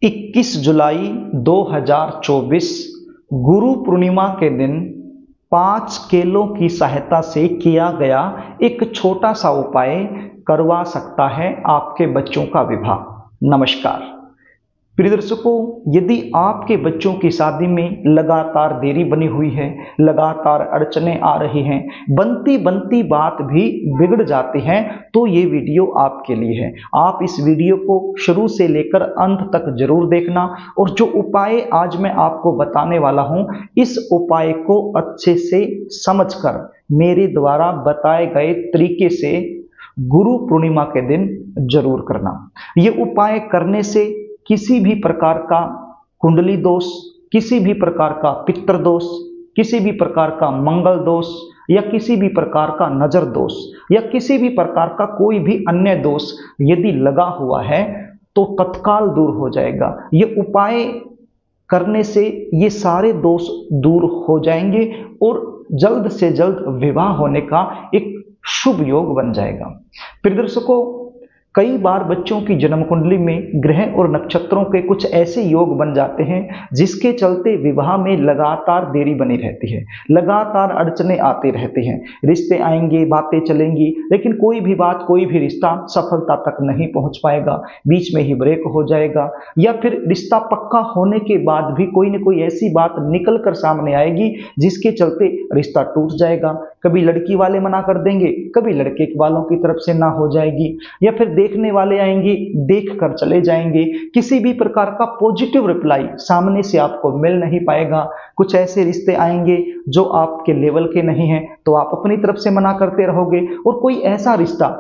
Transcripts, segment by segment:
21 जुलाई 2024 गुरु पूर्णिमा के दिन 5 केलों की सहायता से किया गया एक छोटा सा उपाय करवा सकता है आपके बच्चों का विवाह। नमस्कार प्रिय दर्शकों, यदि आपके बच्चों की शादी में लगातार देरी बनी हुई है, लगातार अड़चने आ रही हैं, बनती बनती बात भी बिगड़ जाती है, तो ये वीडियो आपके लिए है। आप इस वीडियो को शुरू से लेकर अंत तक जरूर देखना और जो उपाय आज मैं आपको बताने वाला हूं, इस उपाय को अच्छे से समझकर मेरे द्वारा बताए गए तरीके से गुरु पूर्णिमा के दिन जरूर करना। ये उपाय करने से किसी भी प्रकार का कुंडली दोष, किसी भी प्रकार का पितृ दोष, किसी भी प्रकार का मंगल दोष या किसी भी प्रकार का नजर दोष या किसी भी प्रकार का कोई भी अन्य दोष यदि लगा हुआ है तो तत्काल दूर हो जाएगा। ये उपाय करने से ये सारे दोष दूर हो जाएंगे और जल्द से जल्द विवाह होने का एक शुभ योग बन जाएगा। प्रिय दर्शकों, कई बार बच्चों की जन्म कुंडली में ग्रह और नक्षत्रों के कुछ ऐसे योग बन जाते हैं जिसके चलते विवाह में लगातार देरी बनी रहती है, लगातार अड़चने आती रहती हैं। रिश्ते आएंगे, बातें चलेंगी, लेकिन कोई भी बात, कोई भी रिश्ता सफलता तक नहीं पहुंच पाएगा, बीच में ही ब्रेक हो जाएगा, या फिर रिश्ता पक्का होने के बाद भी कोई न कोई ऐसी बात निकल कर सामने आएगी जिसके चलते रिश्ता टूट जाएगा। कभी लड़की वाले मना कर देंगे, कभी लड़के वालों की तरफ से ना हो जाएगी, या फिर देखने वाले आएंगे, देख कर चले जाएंगे। किसी भी प्रकार का पॉजिटिव रिप्लाई सामने से आपको मिल नहीं पाएगा। कुछ ऐसे रिश्ते आएंगे जो आपके लेवल के नहीं हैं, तो आप अपनी तरफ से मना करते रहोगे, और कोई ऐसा रिश्ता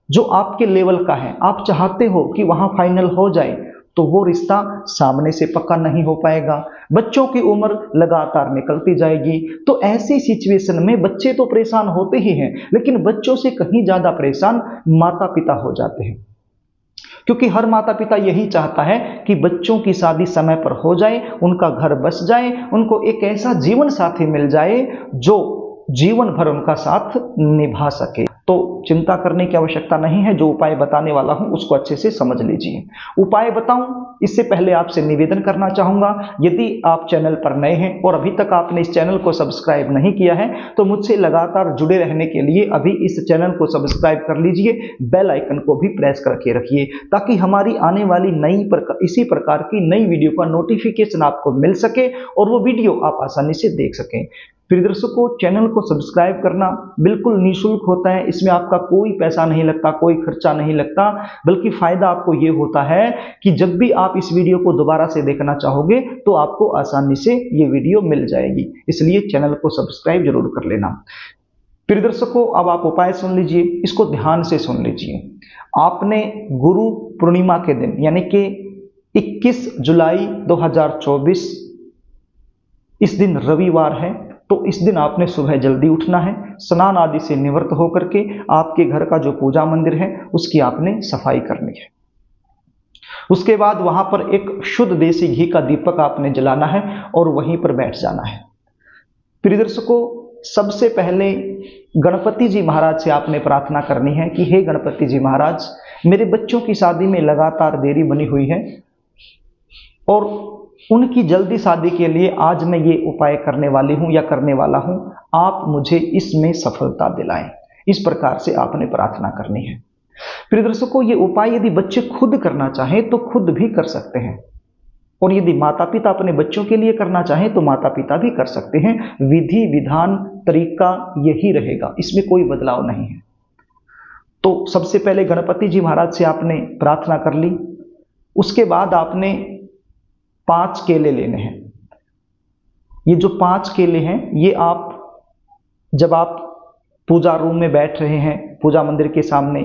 जो आपके लेवल का है, आप चाहते हो कि वहां फाइनल हो जाए, तो वो रिश्ता सामने से पक्का नहीं हो पाएगा। बच्चों की उम्र लगातार निकलती जाएगी, तो ऐसी सिचुएशन में बच्चे तो परेशान होते ही हैं, लेकिन बच्चों से कहीं ज्यादा परेशान माता पिता हो जाते हैं, क्योंकि हर माता पिता यही चाहता है कि बच्चों की शादी समय पर हो जाए, उनका घर बस जाए, उनको एक ऐसा जीवन साथी मिल जाए जो जीवन भर उनका साथ निभा सके। तो चिंता करने की आवश्यकता नहीं है, जो उपाय बताने वाला हूं उसको अच्छे से समझ लीजिए। उपाय बताऊं इससे पहले आपसे निवेदन करना चाहूंगा, यदि आप चैनल पर नए हैं और अभी तक आपने इस चैनल को सब्सक्राइब नहीं किया है तो मुझसे लगातार जुड़े रहने के लिए अभी इस चैनल को सब्सक्राइब कर लीजिए, बेल आइकन को भी प्रेस करके रखिए, ताकि हमारी आने वाली इसी प्रकार की नई वीडियो का नोटिफिकेशन आपको मिल सके और वो वीडियो आप आसानी से देख सकें। प्रिय दर्शकों, चैनल को सब्सक्राइब करना बिल्कुल निःशुल्क होता है, इसमें आपका कोई पैसा नहीं लगता, कोई खर्चा नहीं लगता, बल्कि फायदा आपको ये होता है कि जब भी आप इस वीडियो को दोबारा से देखना चाहोगे तो आपको आसानी से ये वीडियो मिल जाएगी। इसलिए चैनल को सब्सक्राइब जरूर कर लेना। प्रिय दर्शकों, अब आप उपाय सुन लीजिए, इसको ध्यान से सुन लीजिए। आपने गुरु पूर्णिमा के दिन यानी कि 21 जुलाई 2024 इस दिन रविवार है, तो इस दिन आपने सुबह जल्दी उठना है, स्नान आदि से निवृत्त होकर के आपके घर का जो पूजा मंदिर है उसकी आपने सफाई करनी है। उसके बाद वहां पर एक शुद्ध देसी घी का दीपक आपने जलाना है और वहीं पर बैठ जाना है। प्रिय दर्शकों, सबसे पहले गणपति जी महाराज से आपने प्रार्थना करनी है कि हे गणपति जी महाराज, मेरे बच्चों की शादी में लगातार देरी बनी हुई है और उनकी जल्दी शादी के लिए आज मैं ये उपाय करने वाली हूं या करने वाला हूं, आप मुझे इसमें सफलता दिलाएं। इस प्रकार से आपने प्रार्थना करनी है। प्रिय दर्शकों, ये उपाय यदि बच्चे खुद करना चाहें तो खुद भी कर सकते हैं, और यदि माता पिता अपने बच्चों के लिए करना चाहें तो माता पिता भी कर सकते हैं। विधि विधान तरीका यही रहेगा, इसमें कोई बदलाव नहीं है। तो सबसे पहले गणपति जी महाराज से आपने प्रार्थना कर ली। उसके बाद आपने 5 केले लेने हैं। ये जो 5 केले हैं, ये आप जब आप पूजा रूम में बैठ रहे हैं, पूजा मंदिर के सामने,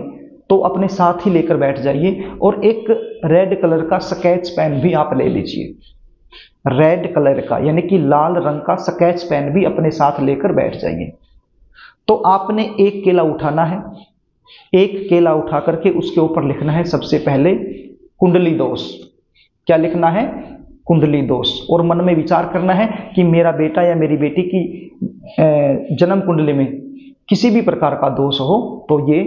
तो अपने साथ ही लेकर बैठ जाइए, और एक रेड कलर का स्केच पेन भी आप ले लीजिए। रेड कलर का यानी कि लाल रंग का स्केच पेन भी अपने साथ लेकर बैठ जाइए। तो आपने एक केला उठाना है, एक केला उठा करके उसके ऊपर लिखना है सबसे पहले कुंडली दोष। क्या लिखना है? कुंडली दोष। और मन में विचार करना है कि मेरा बेटा या मेरी बेटी की जन्म कुंडली में किसी भी प्रकार का दोष हो तो ये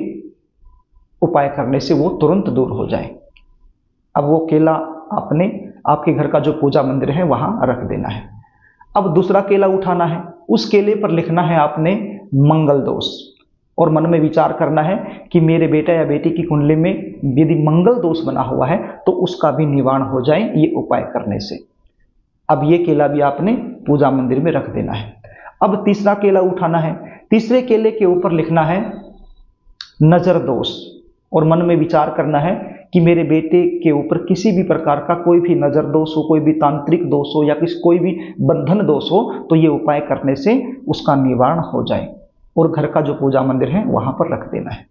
उपाय करने से वो तुरंत दूर हो जाए। अब वो केला आपने आपके घर का जो पूजा मंदिर है वहां रख देना है। अब दूसरा केला उठाना है, उस केले पर लिखना है आपने मंगल दोष, और मन में विचार करना है कि मेरे बेटा या बेटी की कुंडली में यदि मंगल दोष बना हुआ है तो उसका भी निवारण हो जाए ये उपाय करने से। अब ये केला भी आपने पूजा मंदिर में रख देना है। अब तीसरा केला उठाना है, तीसरे केले के ऊपर लिखना है नजर दोष, और मन में विचार करना है कि मेरे बेटे के ऊपर किसी भी प्रकार का कोई भी नजर दोष हो, कोई भी तांत्रिक दोष हो या कोई भी बंधन दोष हो तो ये उपाय करने से उसका निवारण हो जाए, और घर का जो पूजा मंदिर है वहां पर रख देना है।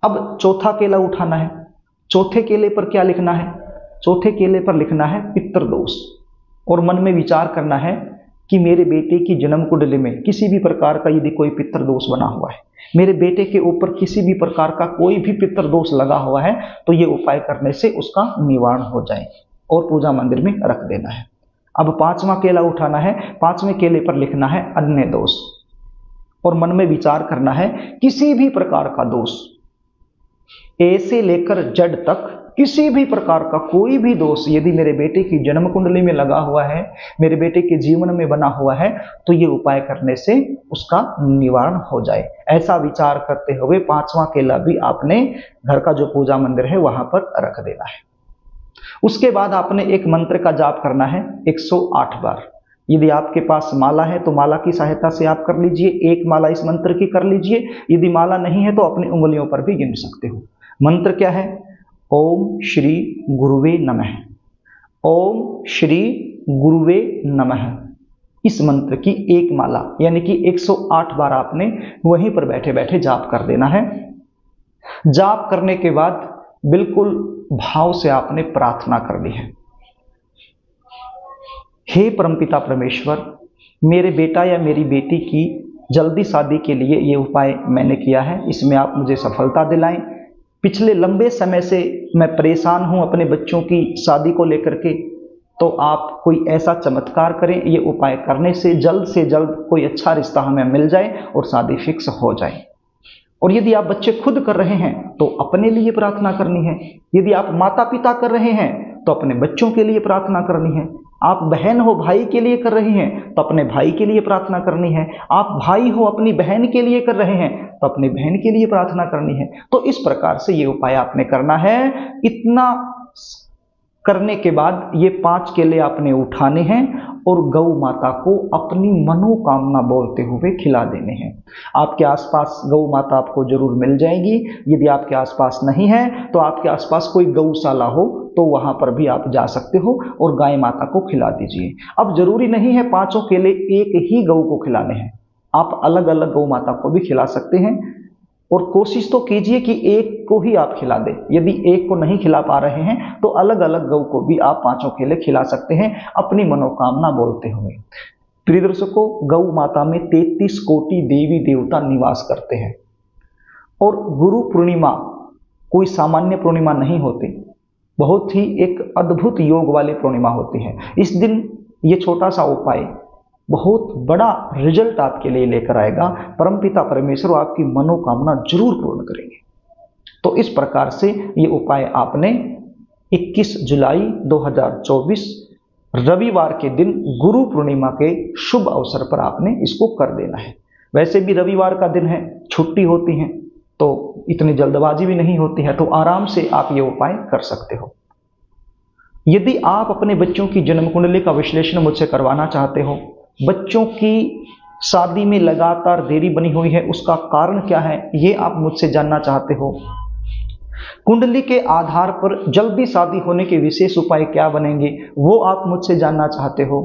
अब चौथा केला उठाना है, चौथे केले पर क्या लिखना है, चौथे केले पर लिखना है पितृदोष, और मन में विचार करना है कि मेरे बेटे की जन्म कुंडली में किसी भी प्रकार का यदि कोई पितृदोष बना हुआ है, मेरे बेटे के ऊपर किसी भी प्रकार का कोई भी पितृदोष लगा हुआ है तो ये उपाय करने से उसका निवारण हो जाए, और पूजा मंदिर में रख देना है। अब पांचवा केला उठाना है, पांचवें केले पर लिखना है अन्य दोष, और मन में विचार करना है किसी भी प्रकार का दोष, ए से लेकर जेड तक किसी भी प्रकार का कोई भी दोष यदि मेरे बेटे की जन्म कुंडली में लगा हुआ है, मेरे बेटे के जीवन में बना हुआ है तो ये उपाय करने से उसका निवारण हो जाए। ऐसा विचार करते हुए पांचवा केला भी आपने घर का जो पूजा मंदिर है वहां पर रख देना है। उसके बाद आपने एक मंत्र का जाप करना है 108 बार। यदि आपके पास माला है तो माला की सहायता से आप कर लीजिए, एक माला इस मंत्र की कर लीजिए। यदि माला नहीं है तो अपनी उंगलियों पर भी गिन सकते हो। मंत्र क्या है? ओम श्री गुरुवे नमः, ओम श्री गुरुवे नमः। इस मंत्र की एक माला यानी कि 108 बार आपने वहीं पर बैठे बैठे जाप कर देना है। जाप करने के बाद बिल्कुल भाव से आपने प्रार्थना करनी है, हे परमपिता परमेश्वर, मेरे बेटा या मेरी बेटी की जल्दी शादी के लिए ये उपाय मैंने किया है, इसमें आप मुझे सफलता दिलाएं। पिछले लंबे समय से मैं परेशान हूं अपने बच्चों की शादी को लेकर के, तो आप कोई ऐसा चमत्कार करें, ये उपाय करने से जल्द कोई अच्छा रिश्ता हमें मिल जाए और शादी फिक्स हो जाए। और यदि आप बच्चे खुद कर रहे हैं तो अपने लिए प्रार्थना करनी है, यदि आप माता पिता कर रहे हैं तो अपने बच्चों के लिए प्रार्थना करनी है, आप बहन हो भाई के लिए कर रहे हैं तो अपने भाई के लिए प्रार्थना करनी है, आप भाई हो अपनी बहन के लिए कर रहे हैं तो अपनी बहन के लिए प्रार्थना करनी है। तो इस प्रकार से ये उपाय आपने करना है। इतना करने के बाद ये 5 केले आपने उठाने हैं और गौ माता को अपनी मनोकामना बोलते हुए खिला देने हैं। आपके आसपास गौ माता आपको जरूर मिल जाएगी। यदि आपके आसपास नहीं है तो आपके आसपास कोई गौशाला हो तो वहां पर भी आप जा सकते हो और गाय माता को खिला दीजिए। अब जरूरी नहीं है 5 केले एक ही गौ को खिलाने हैं, आप अलग अलग गौ माता को भी खिला सकते हैं, और कोशिश तो कीजिए कि एक को ही आप खिला दें। यदि एक को नहीं खिला पा रहे हैं तो अलग अलग गौ को भी आप 5 केले खिला सकते हैं अपनी मनोकामना बोलते हुए। प्रिय दर्शकों, गौ माता में 33 कोटि देवी देवता निवास करते हैं, और गुरु पूर्णिमा कोई सामान्य पूर्णिमा नहीं होती, बहुत ही एक अद्भुत योग वाली पूर्णिमा होती है। इस दिन ये छोटा सा उपाय बहुत बड़ा रिजल्ट आपके लिए लेकर आएगा। परमपिता परमेश्वर आपकी मनोकामना जरूर पूर्ण करेंगे। तो इस प्रकार से ये उपाय आपने 21 जुलाई 2024 रविवार के दिन गुरु पूर्णिमा के शुभ अवसर पर आपने इसको कर देना है। वैसे भी रविवार का दिन है, छुट्टी होती है तो इतनी जल्दबाजी भी नहीं होती है, तो आराम से आप ये उपाय कर सकते हो। यदि आप अपने बच्चों की जन्म कुंडली का विश्लेषण मुझसे करवाना चाहते हो, बच्चों की शादी में लगातार देरी बनी हुई है, उसका कारण क्या है ये आप मुझसे जानना चाहते हो, कुंडली के आधार पर जल्दी शादी होने के विशेष उपाय क्या बनेंगे वो आप मुझसे जानना चाहते हो,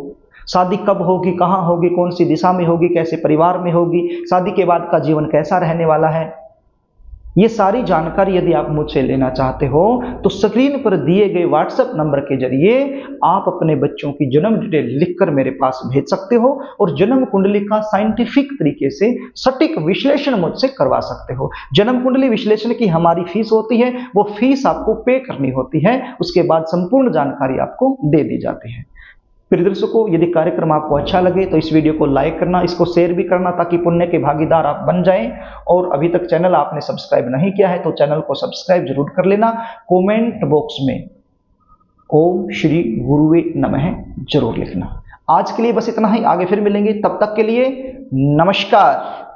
शादी कब होगी, कहाँ होगी, कौन सी दिशा में होगी, कैसे परिवार में होगी, शादी के बाद का जीवन कैसा रहने वाला है, ये सारी जानकारी यदि आप मुझसे लेना चाहते हो तो स्क्रीन पर दिए गए व्हाट्सएप नंबर के जरिए आप अपने बच्चों की जन्म डिटेल लिखकर मेरे पास भेज सकते हो और जन्म कुंडली का साइंटिफिक तरीके से सटीक विश्लेषण मुझसे करवा सकते हो। जन्म कुंडली विश्लेषण की हमारी फीस होती है, वो फीस आपको पे करनी होती है, उसके बाद संपूर्ण जानकारी आपको दे दी जाती है। प्रिय दर्शकों, यदि कार्यक्रम आपको अच्छा लगे तो इस वीडियो को लाइक करना, इसको शेयर भी करना ताकि पुण्य के भागीदार आप बन जाएं। और अभी तक चैनल आपने सब्सक्राइब नहीं किया है तो चैनल को सब्सक्राइब जरूर कर लेना। कमेंट बॉक्स में ओम श्री गुरुवे नमः जरूर लिखना। आज के लिए बस इतना ही, आगे फिर मिलेंगे, तब तक के लिए नमस्कार।